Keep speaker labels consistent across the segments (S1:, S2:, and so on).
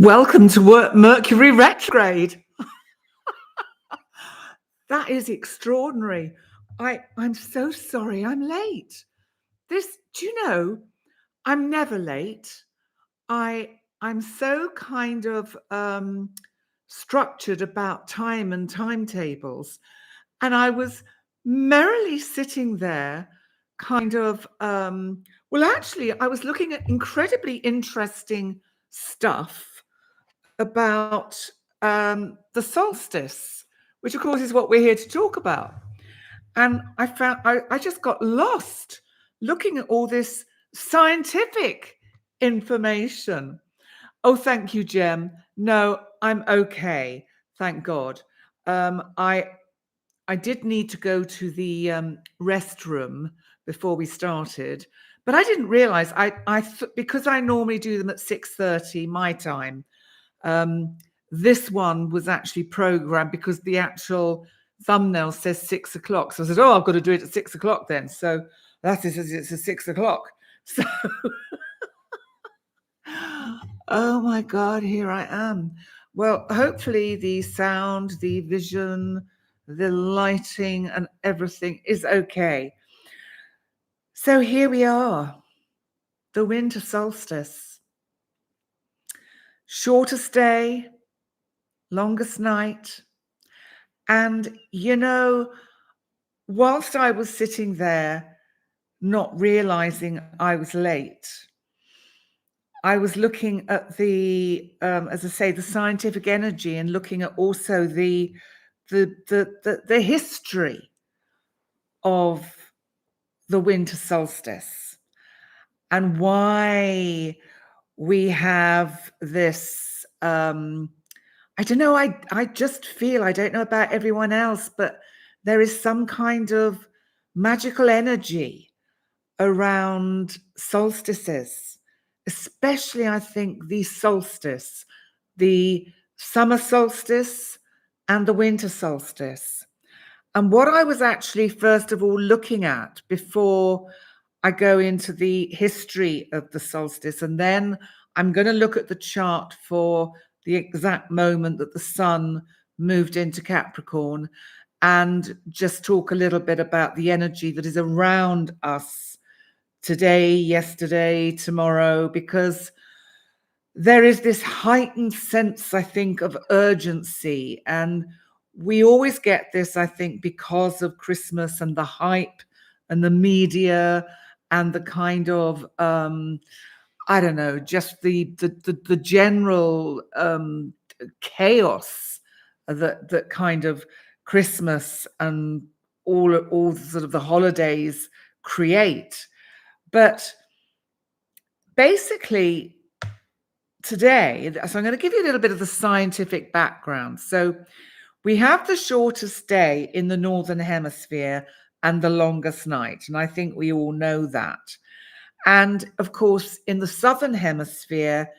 S1: Welcome to Mercury retrograde. That is extraordinary. I'm so sorry I'm late. Do you know, I'm never late. I'm so kind of structured about time and timetables. And I was merrily sitting there, kind of actually, I was looking at incredibly interesting stuff about the solstice, which of course is what we're here to talk about. And I just got lost looking at all this scientific information. Oh, thank you, Jem. No, I'm okay. Thank God. I did need to go to the restroom before we started, but I didn't realize because I normally do them at 6:30 my time. This one was actually programmed because the actual thumbnail says 6 o'clock. So I said, oh, I've got to do it at 6 o'clock then. So that is, it's a 6 o'clock. So, oh my God, here I am. Well, hopefully the sound, the vision, the lighting and everything is okay. So here we are, the winter solstice. Shortest day, longest night. And, you know, whilst I was sitting there, not realizing I was late, I was looking at the, as I say, the scientific energy and looking at also the history of the winter solstice and why we have this. I don't know. I just feel, I don't know about everyone else, but there is some kind of magical energy around solstices, especially I think the solstice, the summer solstice and the winter solstice. And what I was actually first of all looking at before I go into the history of the solstice, and then I'm going to look at the chart for the exact moment that the sun moved into Capricorn and just talk a little bit about the energy that is around us today, yesterday, tomorrow, because there is this heightened sense, I think, of urgency. And we always get this, I think, because of Christmas and the hype and the media and the kind of I don't know, just the general chaos that kind of Christmas and all sort of the holidays create. But basically today, so I'm going to give you a little bit of the scientific background. So we have the shortest day in the Northern Hemisphere and the longest night. And I think we all know that. And of course, in the Southern Hemisphere,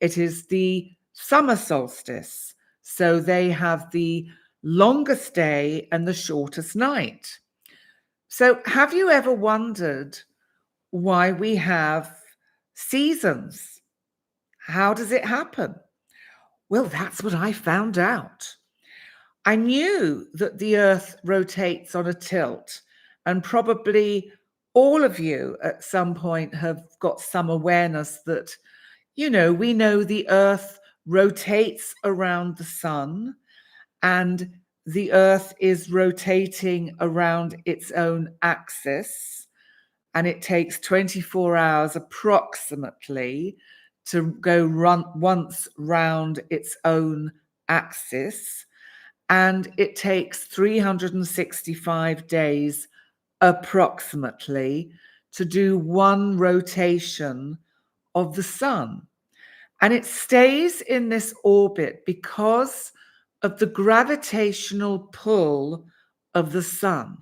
S1: it is the summer solstice. So they have the longest day and the shortest night. So have you ever wondered why we have seasons? How does it happen? Well, that's what I found out. I knew that the Earth rotates on a tilt, and probably all of you at some point have got some awareness that, you know, we know the Earth rotates around the sun and the Earth is rotating around its own axis, and it takes 24 hours approximately to go once round its own axis. And it takes 365 days approximately to do one rotation of the sun. And it stays in this orbit because of the gravitational pull of the sun.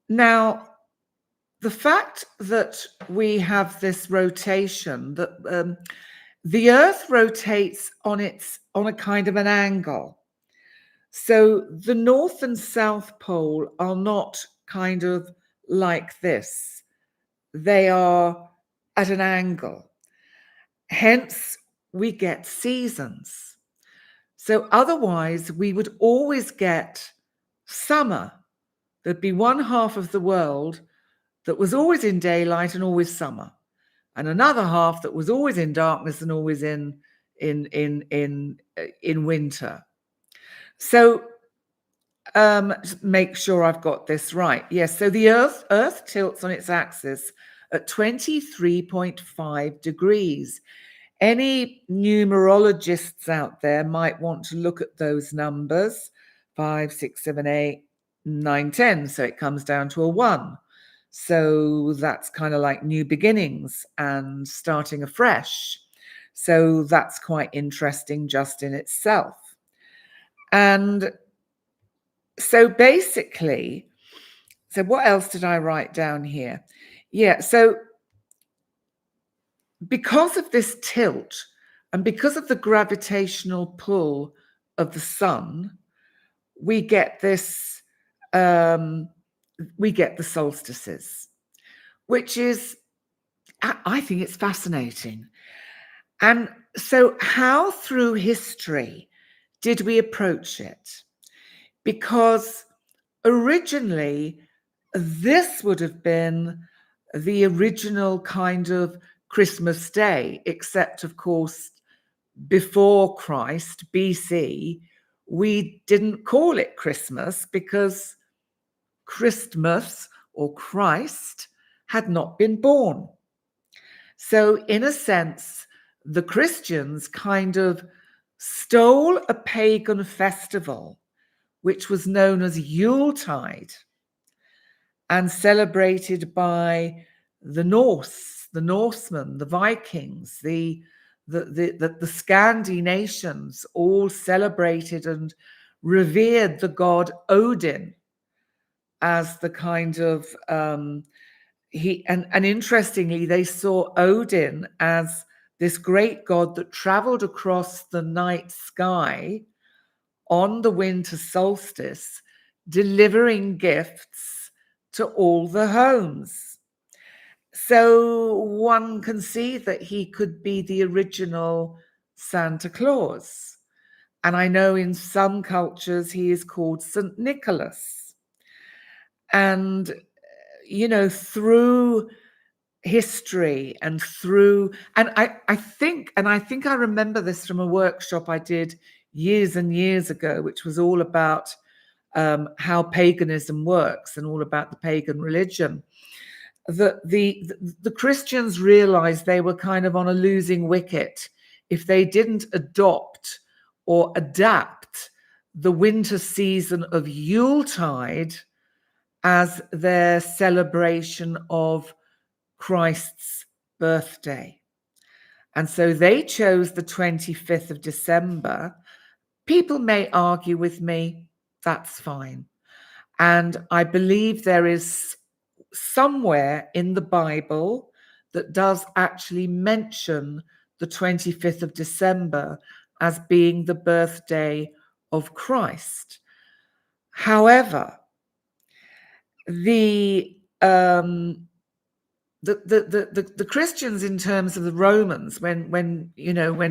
S1: Now, the fact that we have this rotation, that the Earth rotates on a kind of an angle. So the North and South Pole are not kind of like this. They are at an angle. Hence, we get seasons. So otherwise, we would always get summer. There'd be one half of the world that was always in daylight and always summer, and another half that was always in darkness and always in winter. So just make sure I've got this right. Yes, so the Earth tilts on its axis at 23.5 degrees. Any numerologists out there might want to look at those numbers, 5, 6, 7, 8, 9, 10. So it comes down to a 1. So that's kind of like new beginnings and starting afresh. So that's quite interesting just in itself. And so basically, so what else did I write down here? Yeah, so because of this tilt and because of the gravitational pull of the sun, we get this, we get the solstices, which is, I think it's fascinating. And so how through history did we approach it? Because originally, this would have been the original kind of Christmas Day, except, of course, before Christ, BC, we didn't call it Christmas because Christmas or Christ had not been born. So, in a sense, the Christians kind of stole a pagan festival, which was known as Yuletide, and celebrated by the Norse, the Norsemen, the Vikings, the Scandi nations all celebrated and revered the god Odin as the kind of and interestingly, they saw Odin as this great god that traveled across the night sky on the winter solstice, delivering gifts to all the homes. So one can see that he could be the original Santa Claus. And I know in some cultures he is called St. Nicholas. And, you know, through history and through, and I think I remember this from a workshop I did years and years ago, which was all about how paganism works and all about the pagan religion. The Christians realized they were kind of on a losing wicket if they didn't adopt or adapt the winter season of Yuletide as their celebration of Christ's birthday. And so they chose the 25th of December. People may argue with me, that's fine. And I believe there is somewhere in the Bible that does actually mention the 25th of December as being the birthday of Christ. However, the Christians, in terms of the Romans, when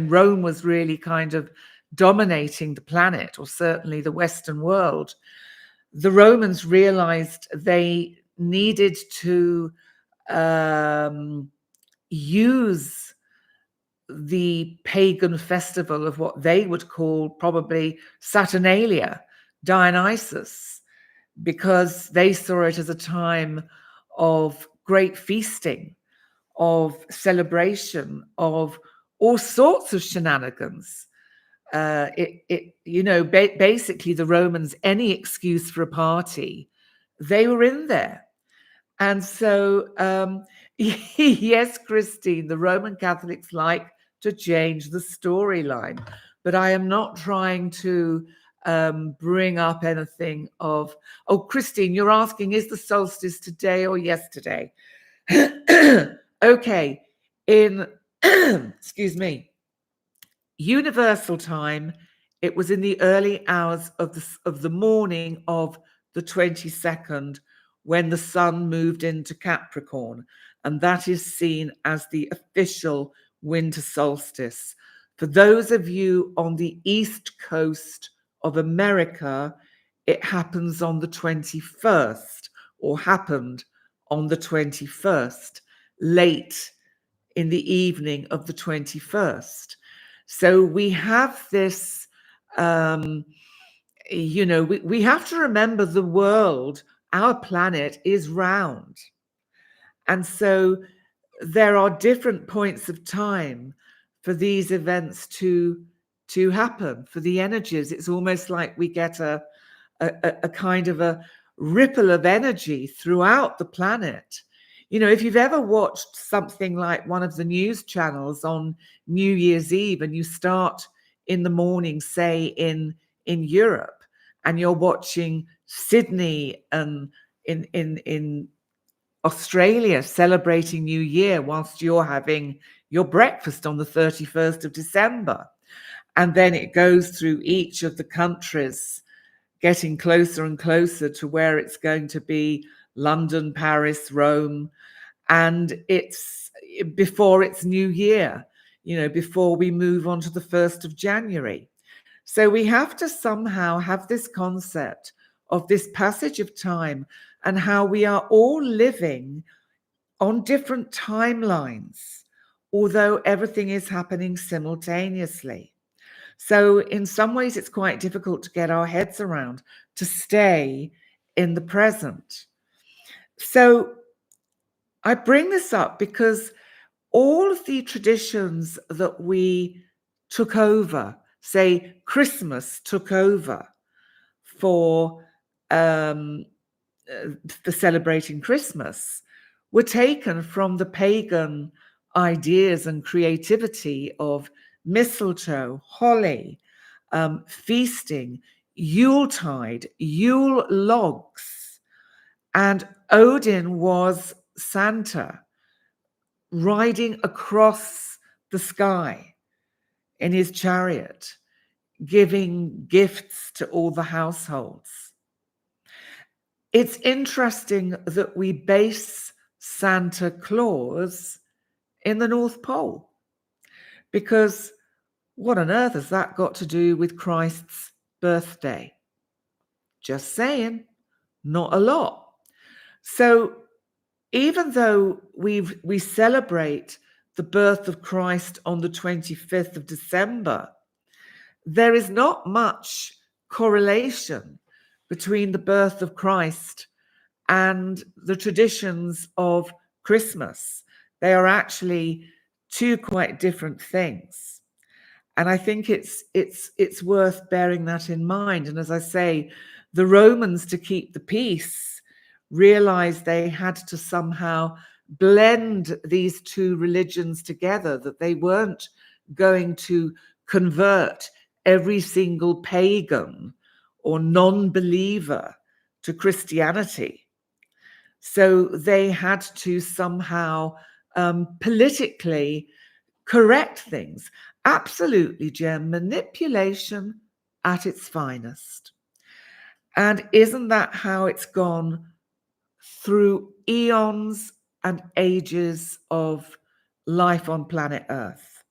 S1: Rome was really kind of dominating the planet, or certainly the Western world, the Romans realized they needed to use the pagan festival of what they would call probably Saturnalia, Dionysus, because they saw it as a time of great feasting, of celebration, of all sorts of shenanigans. Basically the Romans, any excuse for a party, they were in there. And so, yes, Christine, the Roman Catholics like to change the storyline, but I am not trying to bring up anything of, oh, Christine, you're asking, is the solstice today or yesterday? Okay, in, excuse me, universal time, it was in the early hours of the morning of the 22nd when the sun moved into Capricorn, and that is seen as the official winter solstice. For those of you on the East Coast of America, it happens on the 21st, or happened on the 21st, late in the evening of the 21st. So we have this, we have to remember the world, our planet is round. And so there are different points of time for these events to happen, for the energies. It's almost like we get a kind of a ripple of energy throughout the planet. If you've ever watched something like one of the news channels on New Year's Eve, and you start in the morning, say in Europe, and you're watching Sydney and in Australia celebrating New Year whilst you're having your breakfast on the 31st of December. And then it goes through each of the countries, getting closer and closer to where it's going to be: London, Paris, Rome. And it's before it's New Year, before we move on to the 1st of January. So we have to somehow have this concept of this passage of time and how we are all living on different timelines, although everything is happening simultaneously. So in some ways, it's quite difficult to get our heads around, to stay in the present. So I bring this up because all of the traditions that we took over, say Christmas took over for celebrating Christmas, were taken from the pagan ideas and creativity of mistletoe, holly, feasting, Yuletide, Yule logs. And Odin was Santa riding across the sky in his chariot, giving gifts to all the households. It's interesting that we base Santa Claus in the North Pole, because what on earth has that got to do with Christ's birthday? Just saying, not a lot. So even though we celebrate the birth of Christ on the 25th of December, there is not much correlation between the birth of Christ and the traditions of Christmas. They are actually two quite different things. And I think it's worth bearing that in mind. And as I say, the Romans, to keep the peace, realized they had to somehow blend these two religions together, that they weren't going to convert every single pagan or non-believer to Christianity. So they had to somehow politically correct things. Absolutely, Jem, manipulation at its finest. And isn't that how it's gone through eons and ages of life on planet Earth?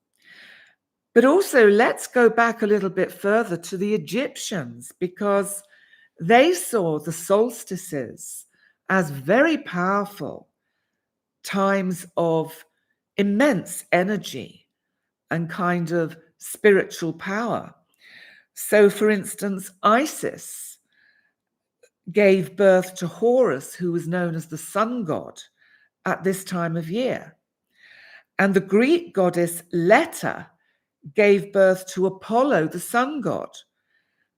S1: But also, let's go back a little bit further to the Egyptians, because they saw the solstices as very powerful times of immense energy and kind of spiritual power. So, for instance, Isis gave birth to Horus, who was known as the sun god, at this time of year. And the Greek goddess Leta gave birth to Apollo, the sun god.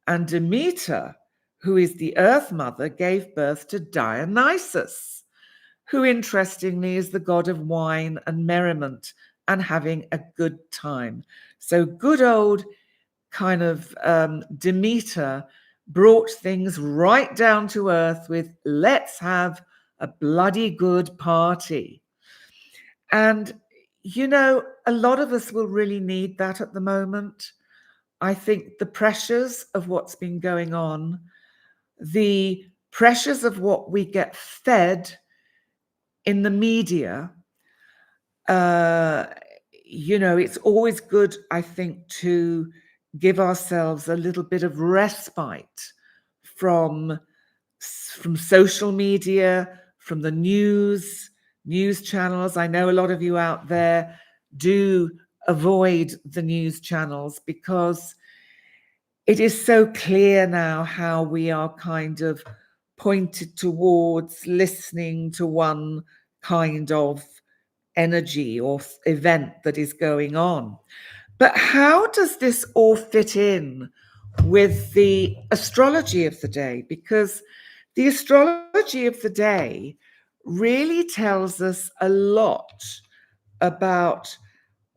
S1: And Demeter, who is the earth mother, gave birth to Dionysus, who interestingly is the god of wine and merriment and having a good time. So good old kind of Demeter brought things right down to earth with, let's have a bloody good party. And, a lot of us will really need that at the moment. I think the pressures of what's been going on, the pressures of what we get fed in the media, it's always good, I think, to give ourselves a little bit of respite from social media, from the news channels. I know a lot of you out there do avoid the news channels because it is so clear now how we are kind of pointed towards listening to one kind of energy or event that is going on. But how does this all fit in with the astrology of the day? Because the astrology of the day really tells us a lot about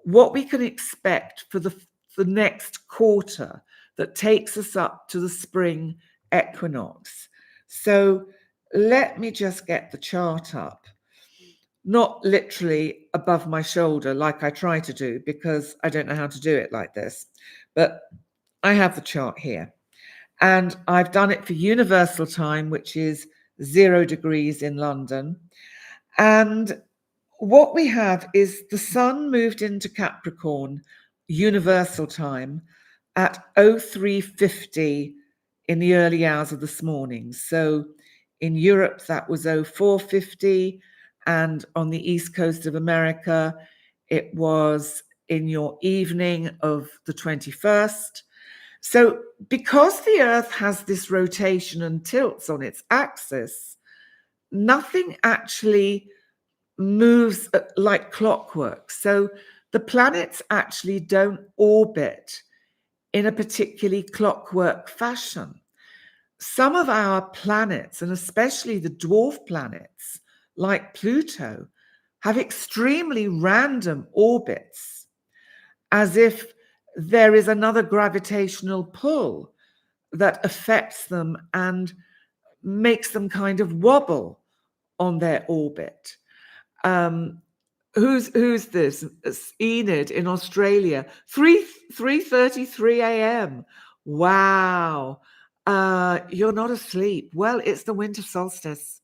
S1: what we can expect for the next quarter that takes us up to the spring equinox. So let me just get the chart up. Not literally above my shoulder like I try to do, because I don't know how to do it like this. But I have the chart here. And I've done it for universal time, which is 0 degrees in London. And what we have is the sun moved into Capricorn, universal time, at 0350 in the early hours of this morning. So in Europe, that was 0450. And on the east coast of America, it was in your evening of the 21st. So because the Earth has this rotation and tilts on its axis, nothing actually moves like clockwork. So the planets actually don't orbit in a particularly clockwork fashion. Some of our planets, and especially the dwarf planets like Pluto, have extremely random orbits, as if there is another gravitational pull that affects them and makes them kind of wobble on their orbit. Who's this? It's Enid in Australia. 3:33 a.m. Wow. You're not asleep. Well, it's the winter solstice.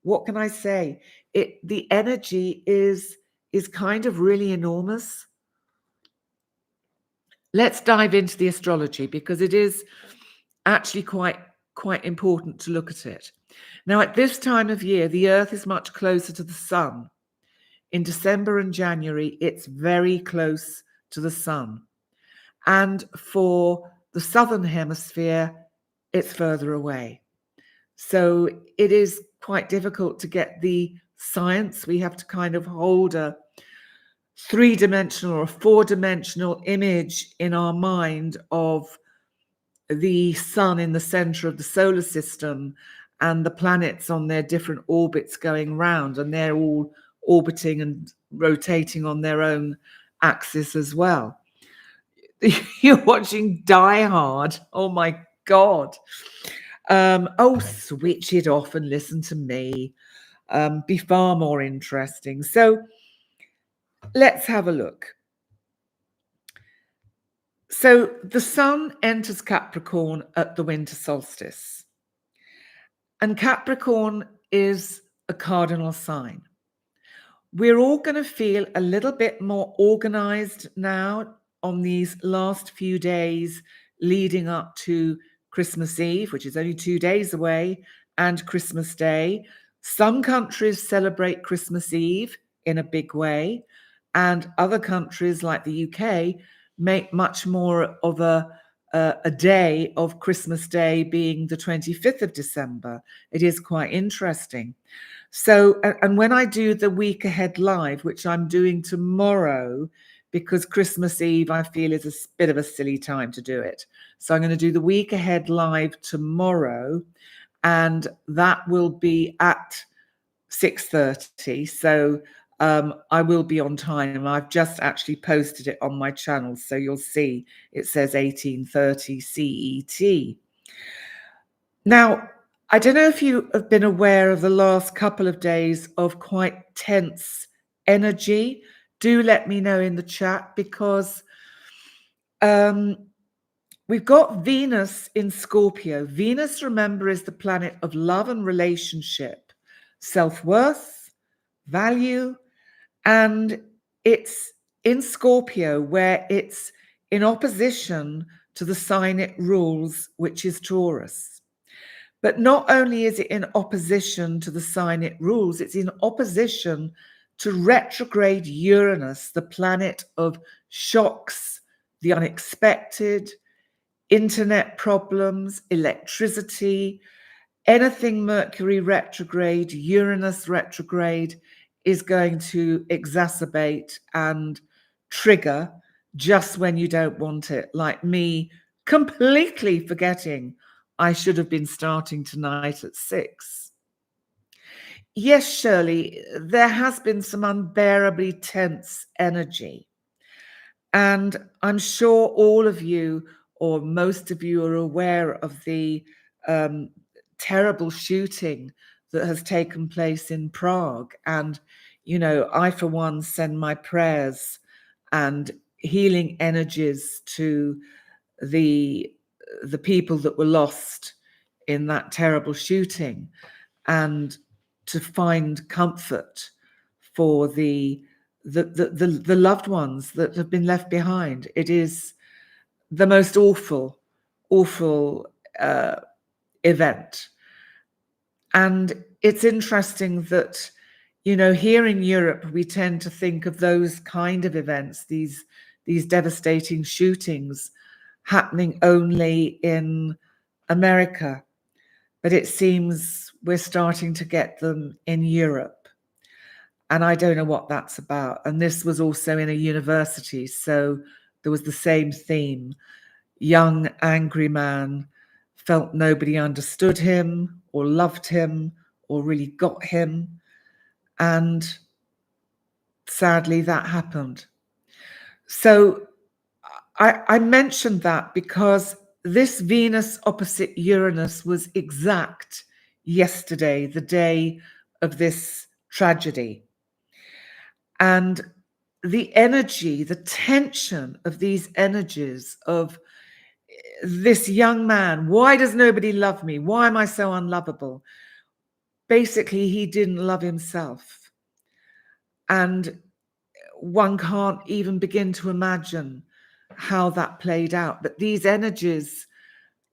S1: What can I say? The energy is kind of really enormous. Let's dive into the astrology, because it is actually quite important to look at it. Now, at this time of year, the Earth is much closer to the sun. In December and January, it's very close to the sun. And for the southern hemisphere, it's further away. So it is quite difficult to get the science. We have to kind of hold a 3-dimensional or a 4-dimensional image in our mind of the sun in the center of the solar system and the planets on their different orbits going round, and they're all orbiting and rotating on their own axis as well. You're watching Die Hard. Oh my God. Switch it off and listen to me. Be far more interesting. So let's have a look. So the sun enters Capricorn at the winter solstice. And Capricorn is a cardinal sign. We're all going to feel a little bit more organized now on these last few days leading up to Christmas Eve, which is only 2 days away, and Christmas Day. Some countries celebrate Christmas Eve in a big way, and other countries like the UK make much more of a day of Christmas Day being the 25th of December. It is quite interesting. So, and when I do the week ahead live, which I'm doing tomorrow, because Christmas Eve I feel is a bit of a silly time to do it. So I'm going to do the week ahead live tomorrow, and that will be at 6:30. So I will be on time. I've just actually posted it on my channel, so you'll see it says 18:30 CET. Now, I don't know if you have been aware of the last couple of days of quite tense energy. Do let me know in the chat, because we've got Venus in Scorpio. Venus, remember, is the planet of love and relationship, self-worth, value, and it's in Scorpio, where it's in opposition to the sign it rules, which is Taurus. But not only is it in opposition to the sign it rules, it's in opposition to retrograde Uranus, the planet of shocks, the unexpected, internet problems, electricity, anything Mercury retrograde, Uranus retrograde is going to exacerbate and trigger just when you don't want it, like me completely forgetting I should have been starting tonight at 6. Yes, Shirley, there has been some unbearably tense energy. And I'm sure all of you, or most of you, are aware of the terrible shooting that has taken place in Prague. And, you know, I, for one, send my prayers and healing energies to the people that were lost in that terrible shooting, and to find comfort for the loved ones that have been left behind. It is the most awful event. And it's interesting that, you know, here in Europe, we tend to think of those kind of events, these devastating shootings, happening only in America. But it seems we're starting to get them in Europe. And I don't know what that's about. And this was also in a university, so there was the same theme. Young, angry man felt nobody understood him or loved him or really got him. And sadly, that happened. So I mentioned that because this Venus opposite Uranus was exact yesterday, the day of this tragedy. And the energy, the tension of these energies of this young man, why does nobody love me? Why am I so unlovable? Basically, he didn't love himself. And one can't even begin to imagine how that played out. But these energies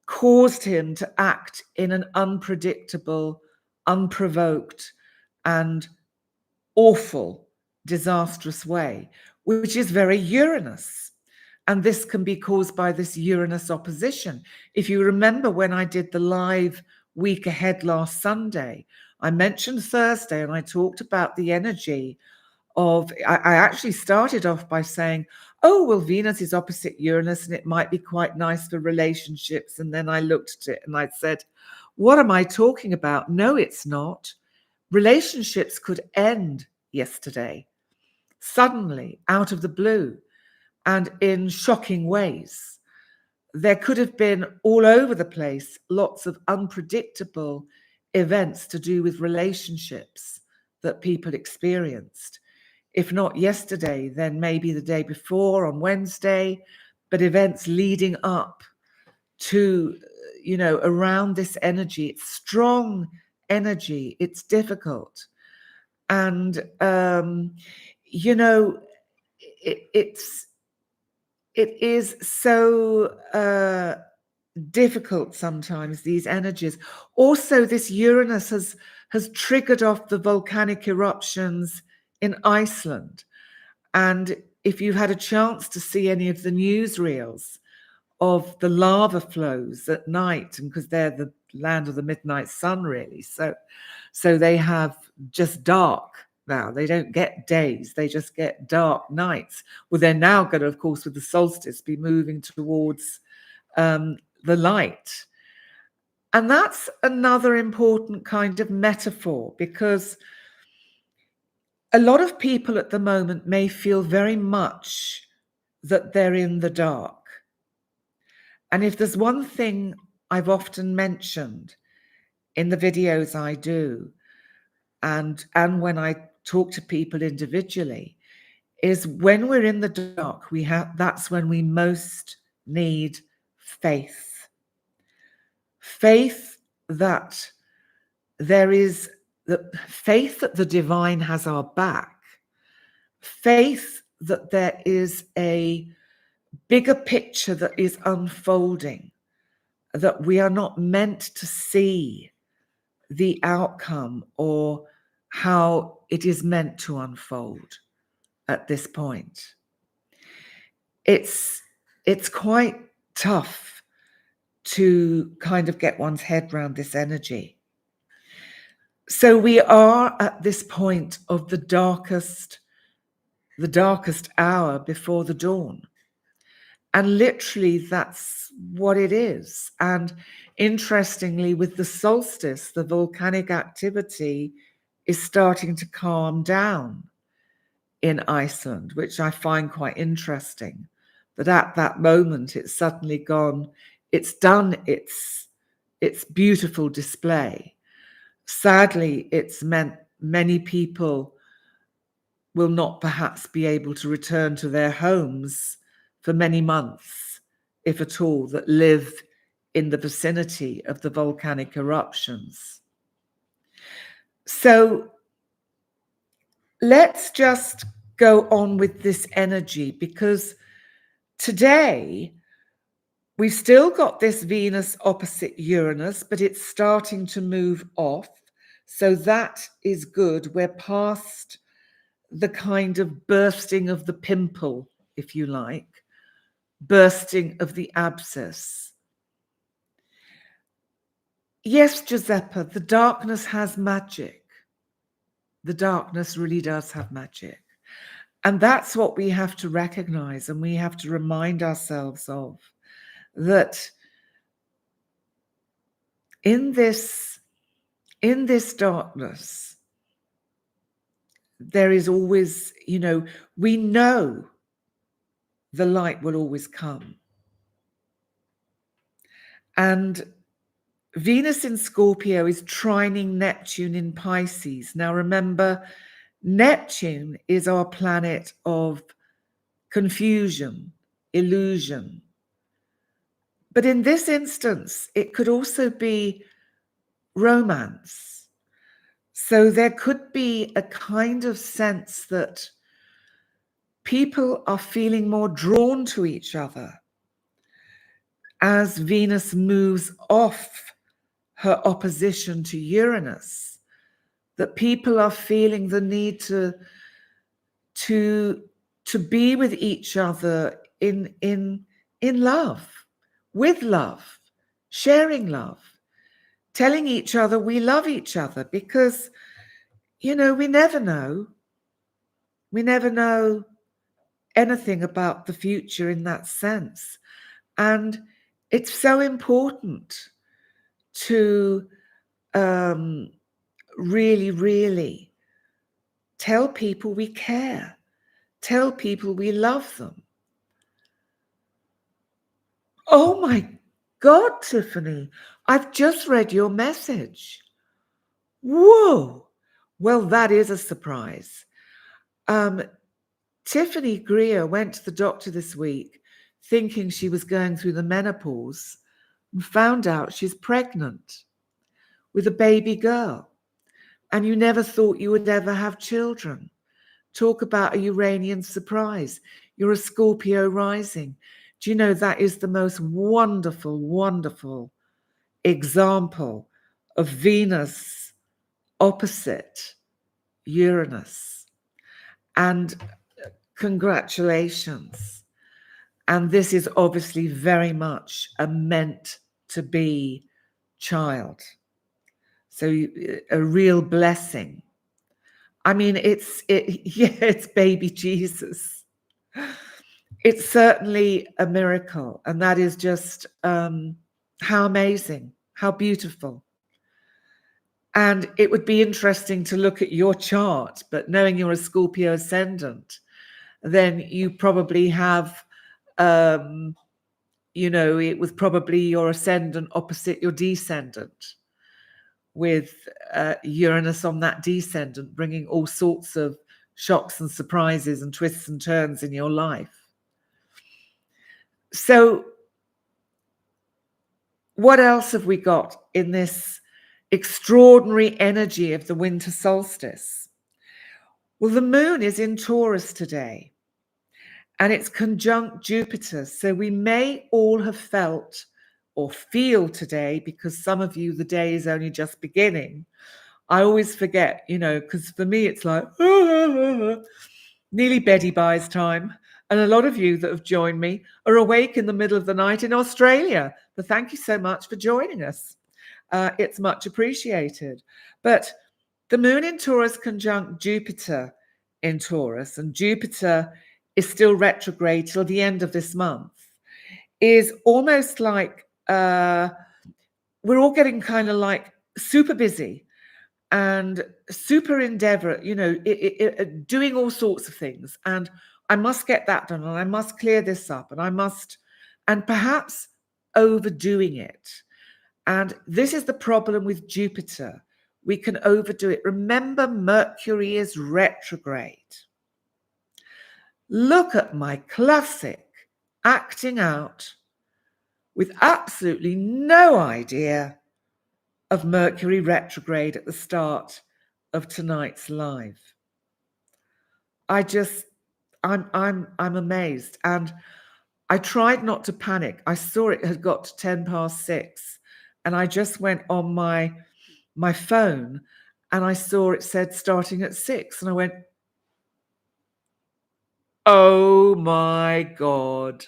S1: caused him to act in an unpredictable, unprovoked, and awful, disastrous way, which is very Uranus. And this can be caused by this Uranus opposition. If you remember when I did the live week ahead last Sunday, I mentioned Thursday and I talked about the energy of, I actually started off by saying, oh, well, Venus is opposite Uranus and it might be quite nice for relationships. And then I looked at it and I said, what am I talking about? No, it's not. Relationships could end yesterday, suddenly, out of the blue, and in shocking ways. There could have been all over the place lots of unpredictable events to do with relationships that people experienced. If not yesterday, then maybe the day before on Wednesday, but events leading up to, you know, around this energy. It's strong energy. It's difficult. And, you know, it is so difficult sometimes, these energies. Also, this Uranus has triggered off the volcanic eruptions in Iceland. And if you had a chance to see any of the newsreels of the lava flows at night, and because they're the land of the midnight sun, really, so they have just dark now. They don't get days, they just get dark nights. Well, they're now going to, of course, with the solstice, be moving towards the light. And that's another important kind of metaphor, because a lot of people at the moment may feel very much that they're in the dark. And if there's one thing I've often mentioned in the videos I do, and when I talk to people individually, is when we're in the dark, that's when we most need faith. Faith that faith that the divine has our back. Faith that there is a bigger picture that is unfolding, that we are not meant to see the outcome or how it is meant to unfold at this point. It's quite tough to kind of get one's head around this energy. So we are at this point of the darkest hour before the dawn. And literally that's what it is. And interestingly, with the solstice, the volcanic activity is starting to calm down in Iceland, which I find quite interesting. That at that moment it's suddenly gone, it's done its beautiful display. Sadly, it's meant many people will not perhaps be able to return to their homes for many months, if at all, that live in the vicinity of the volcanic eruptions. So let's just go on with this energy, because today we've still got this Venus opposite Uranus, but it's starting to move off. So that is good. We're past the kind of bursting of the pimple, if you like, bursting of the abscess. Yes, Giuseppa, the darkness has magic. The darkness really does have magic. And that's what we have to recognize, and we have to remind ourselves of, that in this darkness, there is always, we know the light will always come. And Venus in Scorpio is trining Neptune in Pisces. Now remember, Neptune is our planet of confusion, illusion. But in this instance, it could also be romance. So there could be a kind of sense that people are feeling more drawn to each other as Venus moves off her opposition to Uranus, that people are feeling the need to be with each other in love, with love, sharing love, telling each other we love each other, because we never know anything about the future in that sense. And it's so important to really, really tell people we care, tell people we love them. Oh my God, Tiffany, I've just read your message. Whoa. Well, that is a surprise. Tiffany Greer went to the doctor this week thinking she was going through the menopause and found out she's pregnant with a baby girl. And you never thought you would ever have children. Talk about a Uranian surprise. You're a Scorpio rising. Do you know that is the most wonderful, wonderful example of Venus opposite Uranus? And congratulations. And this is obviously very much a meant to be child. So a real blessing. I mean, it's baby Jesus. It's certainly a miracle. And that is just how amazing, how beautiful. And it would be interesting to look at your chart, but knowing you're a Scorpio ascendant, then you probably have, it was probably your ascendant opposite your descendant, with Uranus on that descendant, bringing all sorts of shocks and surprises and twists and turns in your life. So what else have we got in this extraordinary energy of the winter solstice? Well, the moon is in Taurus today. and it's conjunct Jupiter. So we may all have felt or feel today, because some of you, the day is only just beginning. I always forget, because for me it's like, nearly beddy buys time. And a lot of you that have joined me are awake in the middle of the night in Australia. But thank you so much for joining us. It's much appreciated. But the moon in Taurus conjunct Jupiter in Taurus, and Jupiter is still retrograde till the end of this month, is almost like we're all getting kind of like super busy and super endeavor, doing all sorts of things. And I must get that done, and I must clear this up, and perhaps overdoing it. And this is the problem with Jupiter. We can overdo it. Remember, Mercury is retrograde. Look at my classic acting out with absolutely no idea of Mercury retrograde at the start of tonight's live. I'm amazed, and I tried not to panic. I saw it had got to 6:10, and I just went on my phone, and I saw it said starting at 6, and I went, oh my God.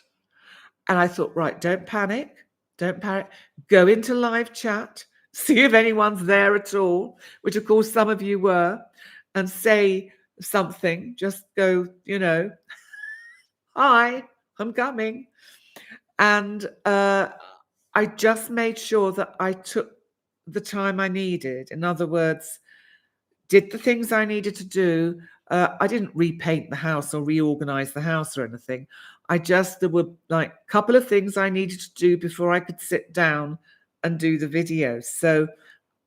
S1: And I thought, right, don't panic. Go into live chat, see if anyone's there at all, which of course some of you were, and say something. Just go, hi, I'm coming. And I just made sure that I took the time I needed. In other words, did the things I needed to do. I didn't repaint the house or reorganize the house or anything. There were like a couple of things I needed to do before I could sit down and do the video. So,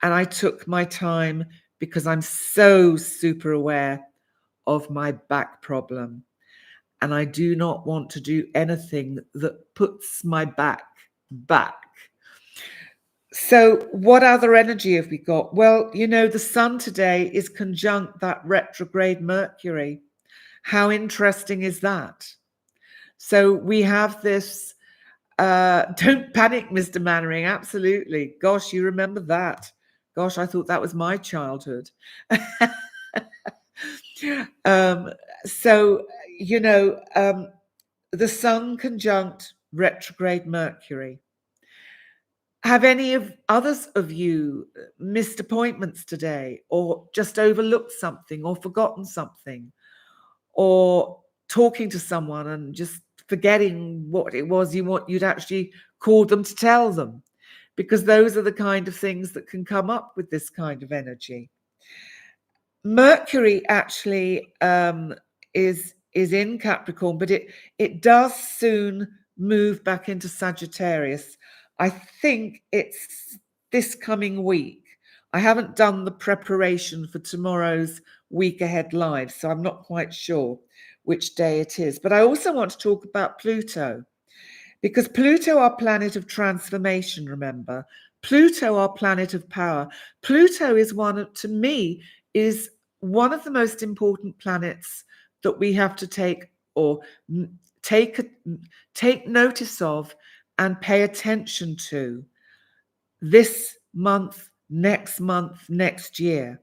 S1: and I took my time because I'm so super aware of my back problem. And I do not want to do anything that puts my back. So what other energy have we got? Well, the sun today is conjunct that retrograde Mercury. How interesting is that? So we have this, don't panic, Mr. Mannering. Absolutely. Gosh, you remember that. Gosh, I thought that was my childhood. The sun conjunct retrograde Mercury. Have any of others of you missed appointments today, or just overlooked something, or forgotten something, or talking to someone and just forgetting what it was you'd actually called them to tell them? Because those are the kind of things that can come up with this kind of energy. Mercury actually is in Capricorn, but it does soon move back into Sagittarius. I think it's this coming week. I haven't done the preparation for tomorrow's week ahead live, so I'm not quite sure which day it is. But I also want to talk about Pluto, because Pluto, our planet of transformation, remember. Pluto, our planet of power. Pluto is to me, is one of the most important planets that we have to take notice of and pay attention to this month, next year,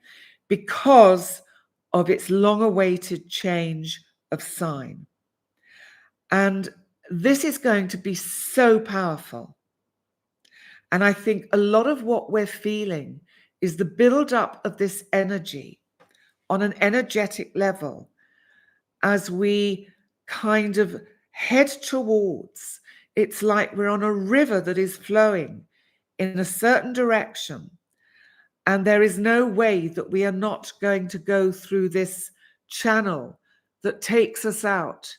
S1: because of its long-awaited change of sign. And this is going to be so powerful. And I think a lot of what we're feeling is the build-up of this energy on an energetic level as we kind of head towards. It's like we're on a river that is flowing in a certain direction, and there is no way that we are not going to go through this channel that takes us out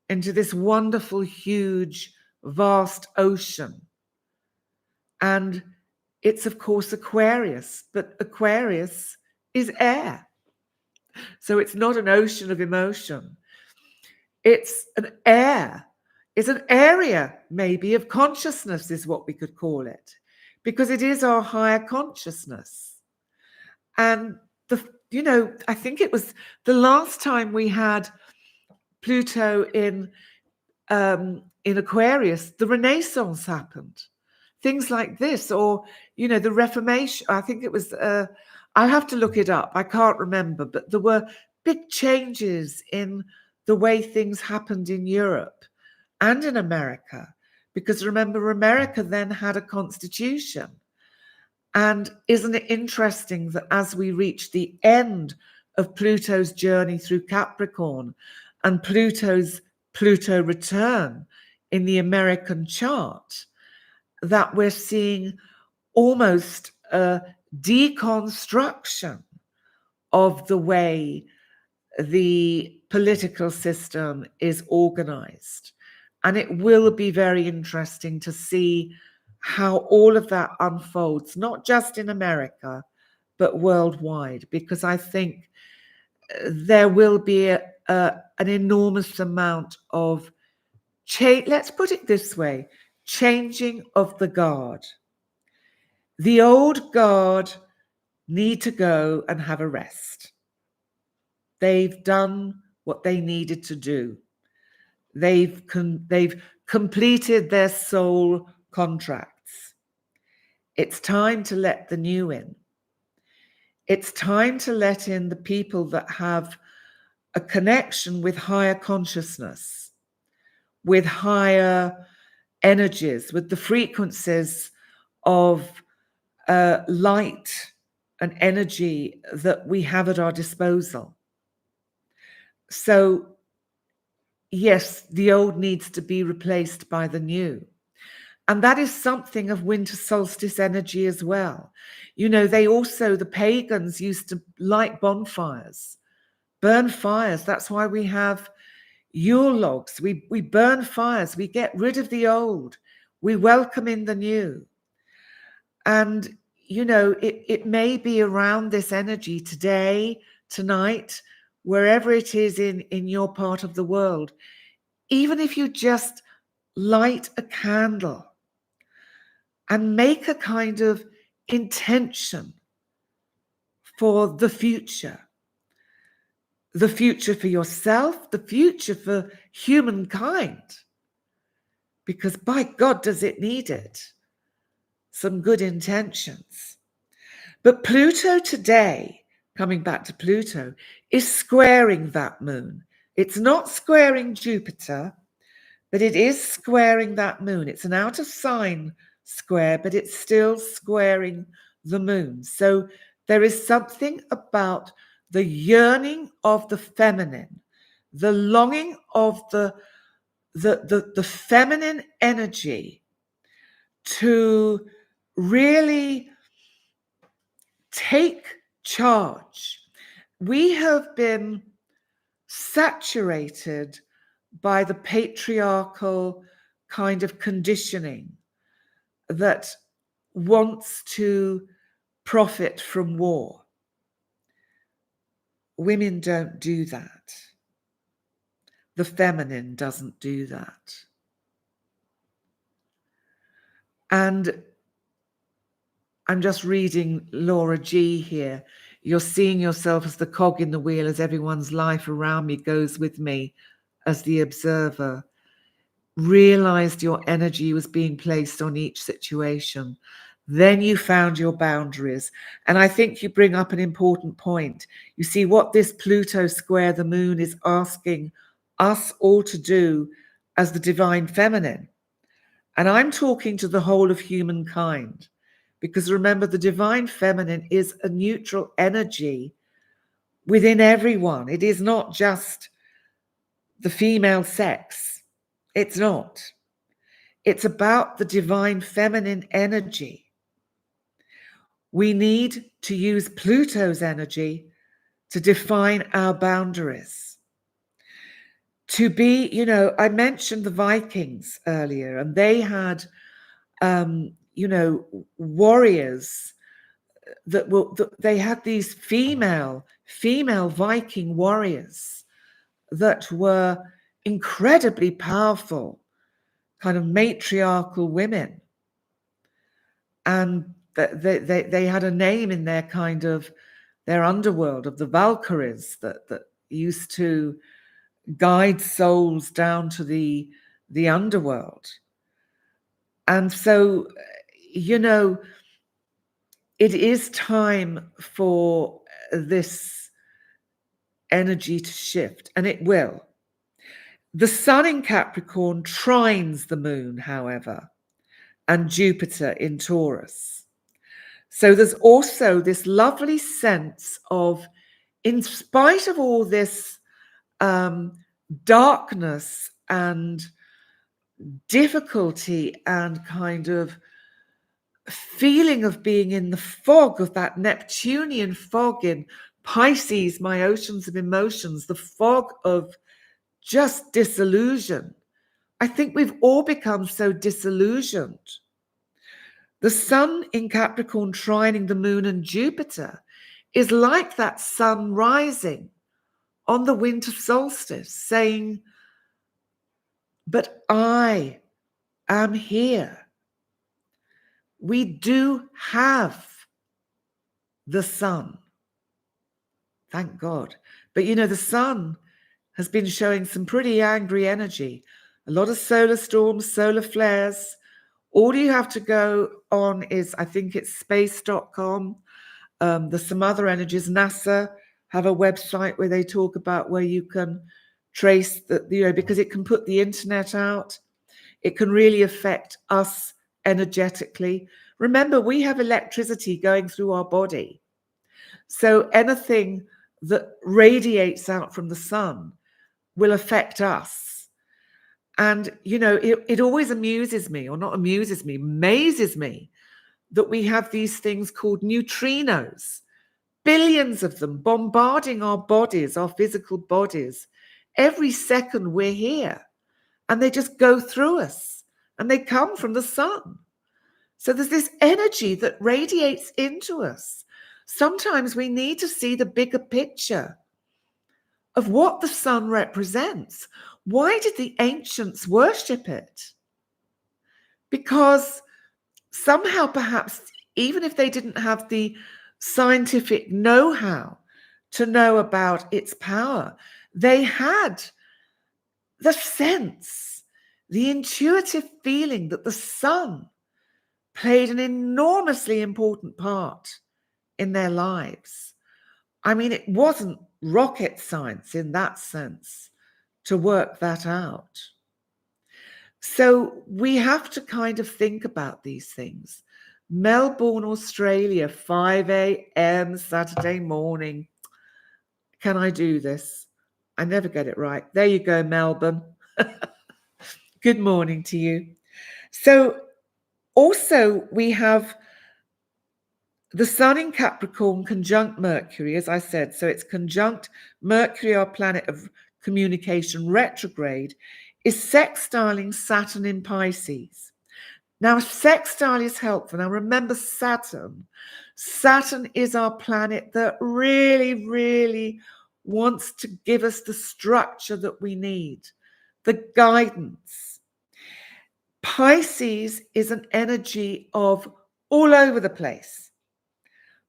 S1: into this wonderful, huge, vast ocean. And it's, of course, Aquarius, but Aquarius is air. So it's not an ocean of emotion. It's an air. It's an area, maybe, of consciousness is what we could call it, because it is our higher consciousness. And I think it was the last time we had Pluto in Aquarius, the Renaissance happened. Things like this, or, the Reformation. I think it was, I have to look it up. I can't remember, but there were big changes in the way things happened in Europe and in America. Because remember, America then had a constitution. And isn't it interesting that as we reach the end of Pluto's journey through Capricorn and Pluto return in the American chart, that we're seeing almost a deconstruction of the way the political system is organized. And it will be very interesting to see how all of that unfolds, not just in America, but worldwide, because I think there will be an enormous amount of change. Let's put it this way, changing of the guard. The old guard need to go and have a rest. They've done what they needed to do. They've completed their soul contracts. It's time to let the new in. It's time to let in the people that have a connection with higher consciousness, with higher energies, with the frequencies of light and energy that we have at our disposal. So, yes, the old needs to be replaced by the new. And that is something of winter solstice energy as well. The pagans used to light bonfires, burn fires. That's why we have Yule logs. We burn fires. We get rid of the old. We welcome in the new. And, it may be around this energy today, tonight, wherever it is in your part of the world. Even if you just light a candle and make a kind of intention for the future for yourself, the future for humankind, because by God, does it need it? Some good intentions. But Pluto today, coming back to Pluto, is squaring that moon. It's not squaring Jupiter, but it is squaring that moon. It's an out of sign square, but it's still squaring the moon. So there is something about the yearning of the feminine, the longing of the feminine energy to really take charge. We have been saturated by the patriarchal kind of conditioning that wants to profit from war. Women don't do that. The feminine doesn't do that. And I'm just reading Laura G here. You're seeing yourself as the cog in the wheel as everyone's life around me goes with me as the observer. Realized your energy was being placed on each situation. Then you found your boundaries. And I think you bring up an important point. You see what this Pluto square the moon is asking us all to do as the divine feminine. And I'm talking to the whole of humankind. Because remember, the divine feminine is a neutral energy within everyone. It is not just the female sex. It's not. It's about the divine feminine energy. We need to use Pluto's energy to define our boundaries. To be, I mentioned the Vikings earlier, and they had, warriors they had these female Viking warriors that were incredibly powerful, kind of matriarchal women, and they had a name in their kind of their underworld of the Valkyries that used to guide souls down to the underworld. And so, you know, it is time for this energy to shift, and it will. The sun in Capricorn trines the moon, however, and Jupiter in Taurus. So there's also this lovely sense of, in spite of all this darkness and difficulty and kind of feeling of being in the fog of that Neptunian fog in Pisces, my oceans of emotions, the fog of just disillusion. I think we've all become so disillusioned. The sun in Capricorn trining the moon and Jupiter is like that sun rising on the winter solstice saying, but I am here. We do have the sun. Thank God. But you know, the sun has been showing some pretty angry energy. A lot of solar storms, solar flares. All you have to go on is, I think it's space.com. There's some other energies. NASA have a website where they talk about where you can trace the, you know, because it can put the internet out. It can really affect us energetically. Remember, we have electricity going through our body. So anything that radiates out from the sun will affect us. And, you know, it always amuses me, or not amuses me, amazes me, that we have these things called neutrinos, billions of them bombarding our bodies, our physical bodies. Every second we're here, and they just go through us, and they come from the sun. So there's this energy that radiates into us. Sometimes we need to see the bigger picture of what the sun represents. Why did the ancients worship it? Because somehow, perhaps, even if they didn't have the scientific know-how to know about its power, they had the sense, the intuitive feeling that the sun played an enormously important part in their lives. I mean, it wasn't rocket science in that sense to work that out. So we have to kind of think about these things. Melbourne, Australia, 5 a.m. Saturday morning. Can I do this? I never get it right. There you go, Melbourne. Good morning to you. So also we have the sun in Capricorn conjunct Mercury, as I said. So it's conjunct Mercury, our planet of communication, retrograde, is sextiling Saturn in Pisces. Now, sextile is helpful. Now, remember Saturn. Saturn is our planet that really, really wants to give us the structure that we need, the guidance. Pisces is an energy of all over the place.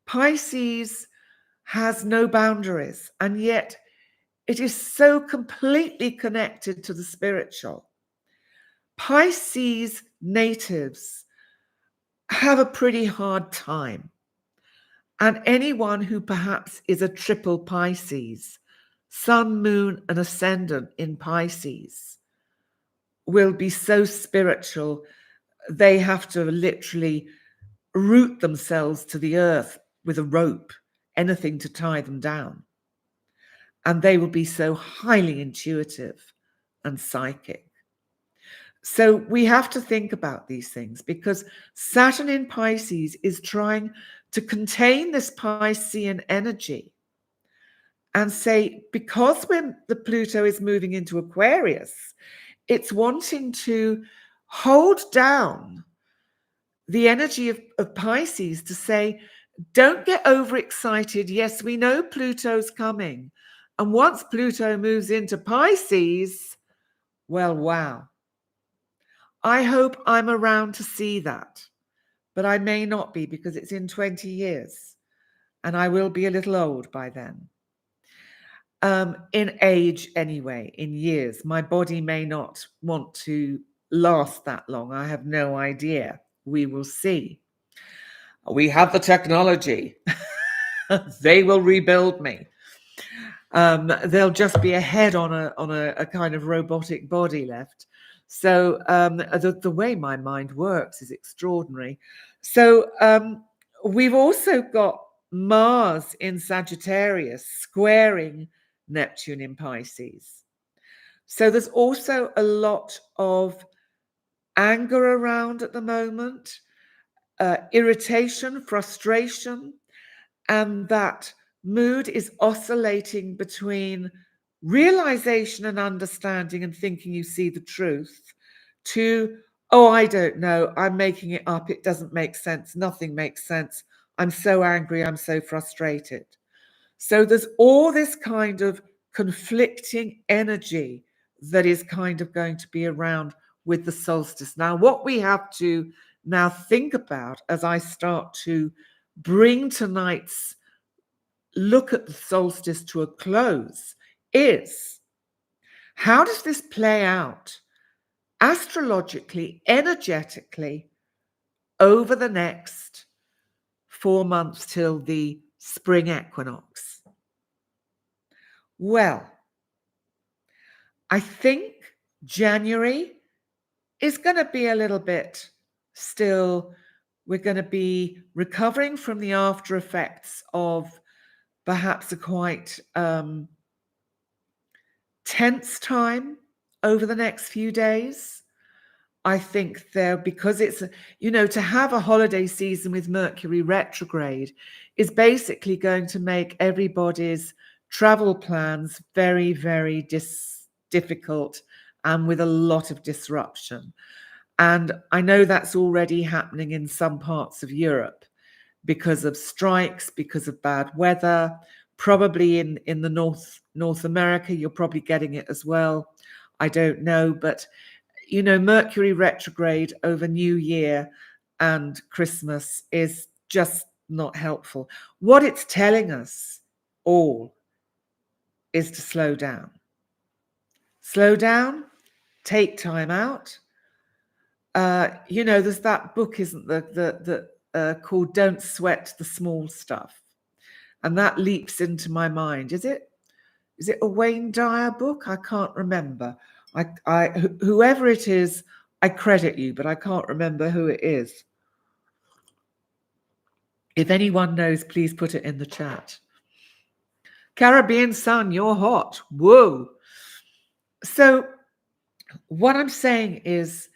S1: Pisces has no boundaries, and yet it is so completely connected to the spiritual. Pisces natives have a pretty hard time. And anyone who perhaps is a triple Pisces, sun, moon, and ascendant in Pisces, will be so spiritual, they have to literally root themselves to the earth with a rope, anything to tie them down. And they will be so highly intuitive and psychic. So we have to think about these things, because Saturn in Pisces is trying to contain this Piscean energy and say, because when the Pluto is moving into Aquarius, it's wanting to hold down the energy of Pisces to say, don't get overexcited. Yes, we know Pluto's coming. And once Pluto moves into Pisces, well, wow. I hope I'm around to see that, but I may not be, because it's in 20 years and I will be a little old by then. in age anyway, in years. My body may not want to last that long. I have no idea. We will see. We have the technology. They will rebuild me. There'll just be a head on a kind of robotic body left. So the way my mind works is extraordinary. So we've also got Mars in Sagittarius squaring Neptune in Pisces. So there's also a lot of anger around at the moment, irritation, frustration, and that mood is oscillating between realization and understanding and thinking you see the truth to, oh, I don't know, I'm making it up, it doesn't make sense, nothing makes sense, I'm so angry, I'm so frustrated. So there's all this kind of conflicting energy that is kind of going to be around with the solstice. Now, what we have to now think about as I start to bring tonight's look at the solstice to a close is, how does this play out astrologically, energetically, over the next 4 months till the spring equinox? Well, I think January is going to be a little bit still. We're going to be recovering from the after effects of perhaps a quite tense time over the next few days. I think because it's, to have a holiday season with Mercury retrograde is basically going to make everybody's travel plans very, very difficult and with a lot of disruption. And I know that's already happening in some parts of Europe because of strikes, because of bad weather. Probably in the North America, you're probably getting it as well. I don't know, but Mercury retrograde over New Year and Christmas is just not helpful. What it's telling us all is to slow down. Slow down, take time out. There's that book, isn't there, called Don't Sweat the Small Stuff. And that leaps into my mind. Is it a Wayne Dyer book? I can't remember. Whoever it is, I credit you, but I can't remember who it is. If anyone knows, please put it in the chat. Caribbean Sun, you're hot. Whoa. So what I'm saying is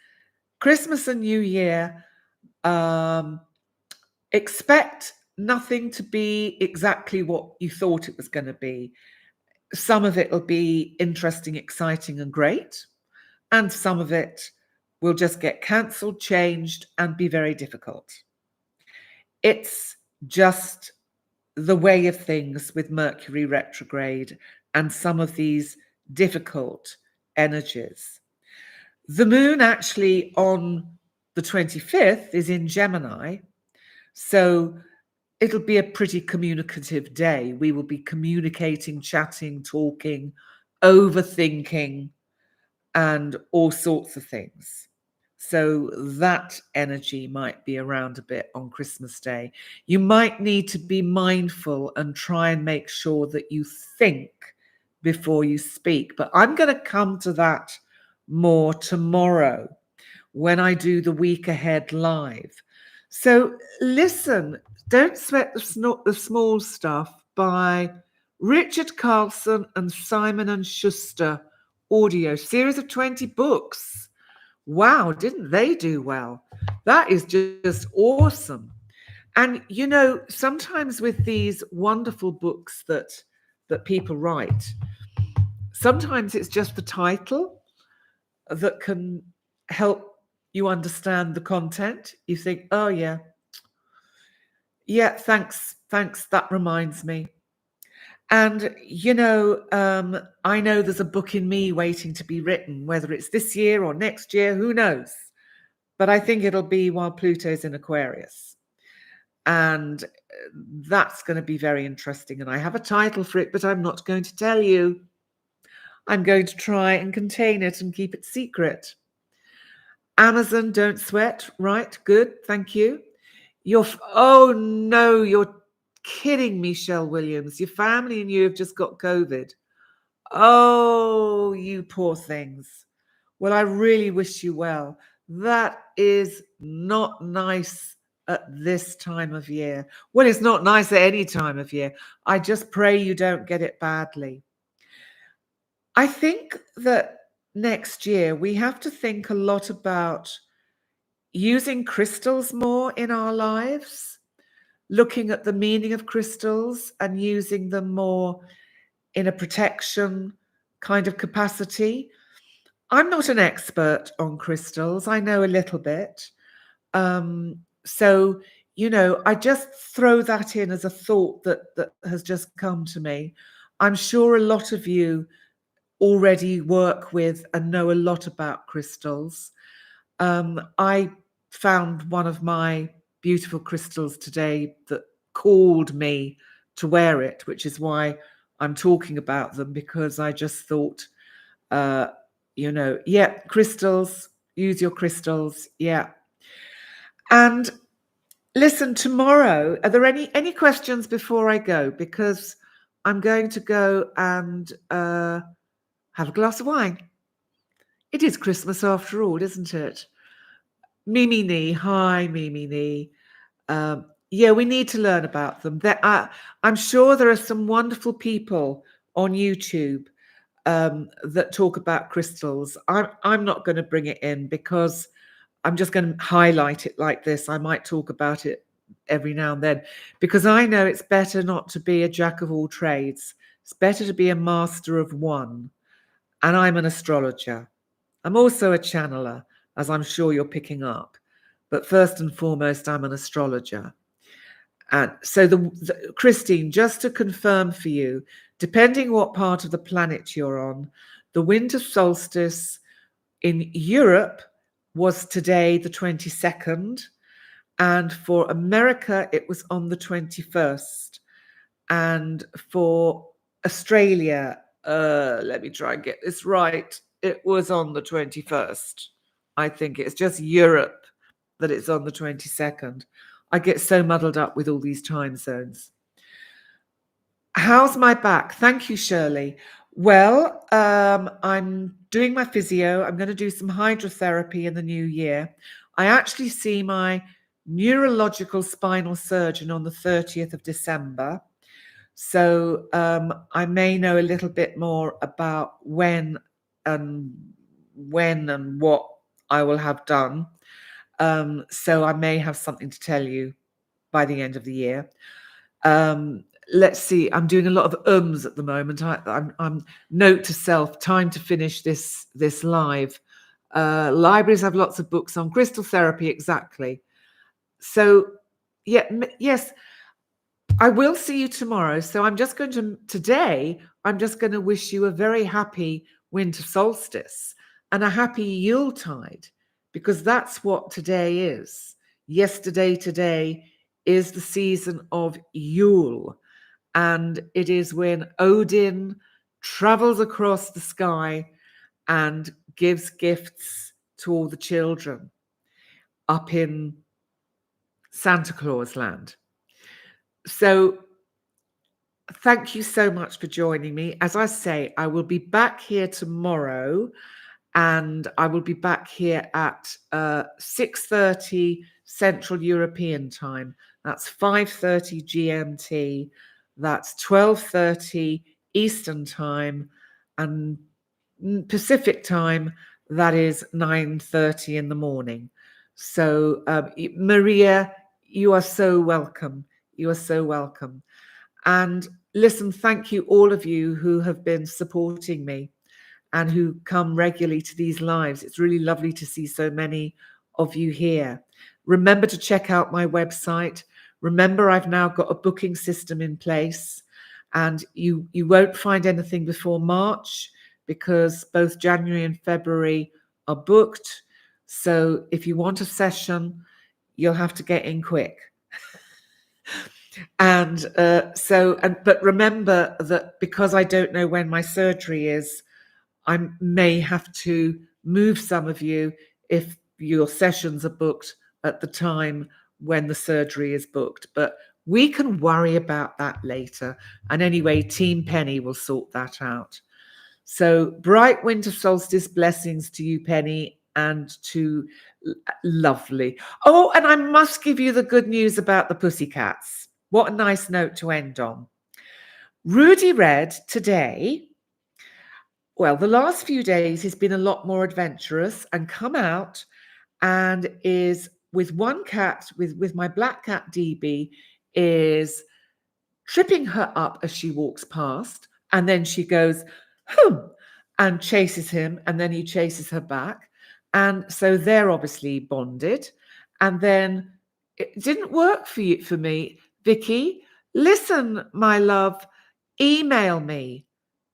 S1: Christmas and New Year, expect nothing to be exactly what you thought it was going to be. Some of it will be interesting, exciting, and great. And some of it will just get cancelled, changed, and be very difficult. It's just the way of things with Mercury retrograde and some of these difficult energies. The moon actually on the 25th is in Gemini, so it'll be a pretty communicative day. We will be communicating, chatting, talking, overthinking, and all sorts of things. So that energy might be around a bit on Christmas Day. You might need to be mindful and try and make sure that you think before you speak. But I'm going to come to that more tomorrow when I do the week ahead live. So listen, Don't Sweat the Small Stuff by Richard Carlson and Simon and Schuster audio, series of 20 books. Wow, didn't they do well? That is just awesome. And sometimes with these wonderful books that people write, sometimes it's just the title that can help you understand the content. You think, oh yeah, thanks, that reminds me. And, I know there's a book in me waiting to be written, whether it's this year or next year, who knows? But I think it'll be while Pluto's in Aquarius. And that's going to be very interesting. And I have a title for it, but I'm not going to tell you. I'm going to try and contain it and keep it secret. Amazon, don't sweat. Right, good, thank you. Oh no, you're kidding me, Shell Williams. Your family and you have just got COVID. Oh, you poor things. Well, I really wish you well. That is not nice at this time of year. Well, it's not nice at any time of year. I just pray you don't get it badly. I think that next year we have to think a lot about using crystals more in our lives, looking at the meaning of crystals and using them more in a protection kind of capacity. I'm not an expert on crystals. I know a little bit. So, I just throw that in as a thought that has just come to me. I'm sure a lot of you already work with and know a lot about crystals. I found one of my beautiful crystals today that called me to wear it, which is why I'm talking about them, because I just thought, crystals, use your crystals. Yeah. And listen, tomorrow, are there any questions before I go? Because I'm going to go and have a glass of wine. It is Christmas after all, isn't it? Mimi Nee, hi Mimi Nee. Yeah, we need to learn about them. I'm sure there are some wonderful people on YouTube that talk about crystals. I'm not going to bring it in because I'm just going to highlight it like this. I might talk about it every now and then because I know it's better not to be a jack of all trades. It's better to be a master of one. And I'm an astrologer. I'm also a channeler, as I'm sure you're picking up. But first and foremost, I'm an astrologer. And so, Christine, just to confirm for you, depending what part of the planet you're on, the winter solstice in Europe was today, the 22nd. And for America, it was on the 21st. And for Australia, let me try and get this right, it was on the 21st. I think it's just Europe that it's on the 22nd. I get so muddled up with all these time zones. How's my back? Thank you, Shirley. Well, I'm doing my physio. I'm going to do some hydrotherapy in the new year. I actually see my neurological spinal surgeon on the 30th of December. So I may know a little bit more about when and what I will have done. So I may have something to tell you by the end of the year. Let's see. I'm doing a lot of ums at the moment. I'm note to self. Time to finish this live. Libraries have lots of books on crystal therapy. Exactly. So yes. I will see you tomorrow. So I'm just going to wish you a very happy winter solstice and a happy Yuletide, because that's what today is. Today is the season of Yule, and it is when Odin travels across the sky and gives gifts to all the children up in Santa Claus land. So thank you so much for joining me. As I say, I will be back here tomorrow, and I will be back here at 6:30 Central European time. That's 5:30 GMT. That's 12:30 Eastern time, and Pacific time, that is 9:30 in the morning. So Maria, you are so welcome. You are so welcome. And listen, thank you all of you who have been supporting me and who come regularly to these lives. It's really lovely to see so many of you here. Remember to check out my website. Remember, I've now got a booking system in place, and you won't find anything before March because both January and February are booked. So if you want a session, you'll have to get in quick. And but remember that because I don't know when my surgery is, I may have to move some of you if your sessions are booked at the time when the surgery is booked. But we can worry about that later. And anyway, Team Penny will sort that out. So bright winter solstice blessings to you, Penny, and to lovely. Oh, and I must give you the good news about the pussycats. What a nice note to end on. Rudy Red today, well, the last few days he's been a lot more adventurous and come out and is with one cat, with my black cat DB, is tripping her up as she walks past, and then she goes, and chases him, and then he chases her back. And so they're obviously bonded. And then it didn't work for me, Vicky. Listen, my love, email me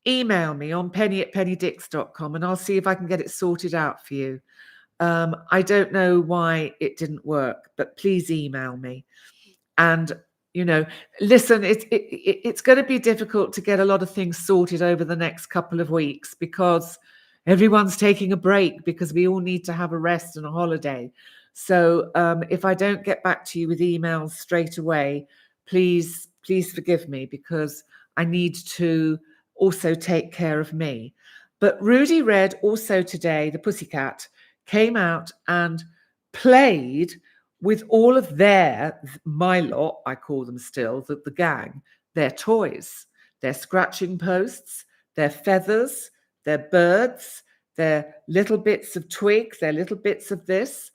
S1: on penny@pennydix.com, and I'll see if I can get it sorted out for you. I don't know why it didn't work, but please email me. And listen, it's going to be difficult to get a lot of things sorted over the next couple of weeks because everyone's taking a break because we all need to have a rest and a holiday. So if I don't get back to you with emails straight away, please forgive me because I need to also take care of me. But Rudy Red also today, the pussycat, came out and played with all of my lot, I call them still, the gang, their toys, their scratching posts, their feathers, their birds, their little bits of twig, their little bits of this.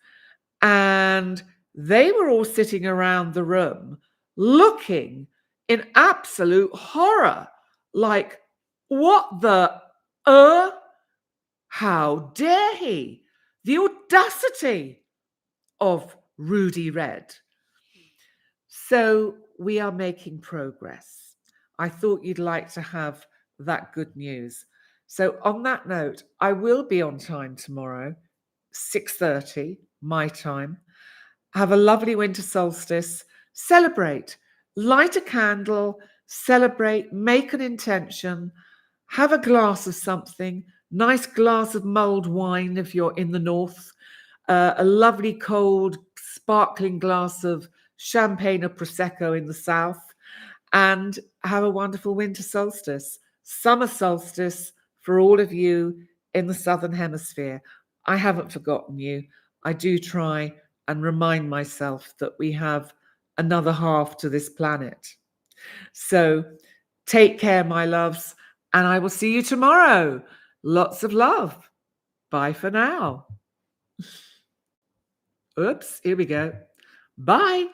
S1: And they were all sitting around the room looking in absolute horror, like, what the how dare he? The audacity of Rudy Red. So we are making progress. I thought you'd like to have that good news. So on that note, I will be on time tomorrow, 6:30 my time. Have a lovely winter solstice. Celebrate. Light a candle. Celebrate. Make an intention. Have a glass of something. Nice glass of mulled wine if you're in the north. A lovely cold sparkling glass of champagne or prosecco in the south, and have a wonderful winter solstice, summer solstice for all of you in the southern hemisphere. I haven't forgotten you. I do try and remind myself that we have another half to this planet. So take care, my loves, and I will see you tomorrow. Lots of love. Bye for now. Oops, here we go. Bye.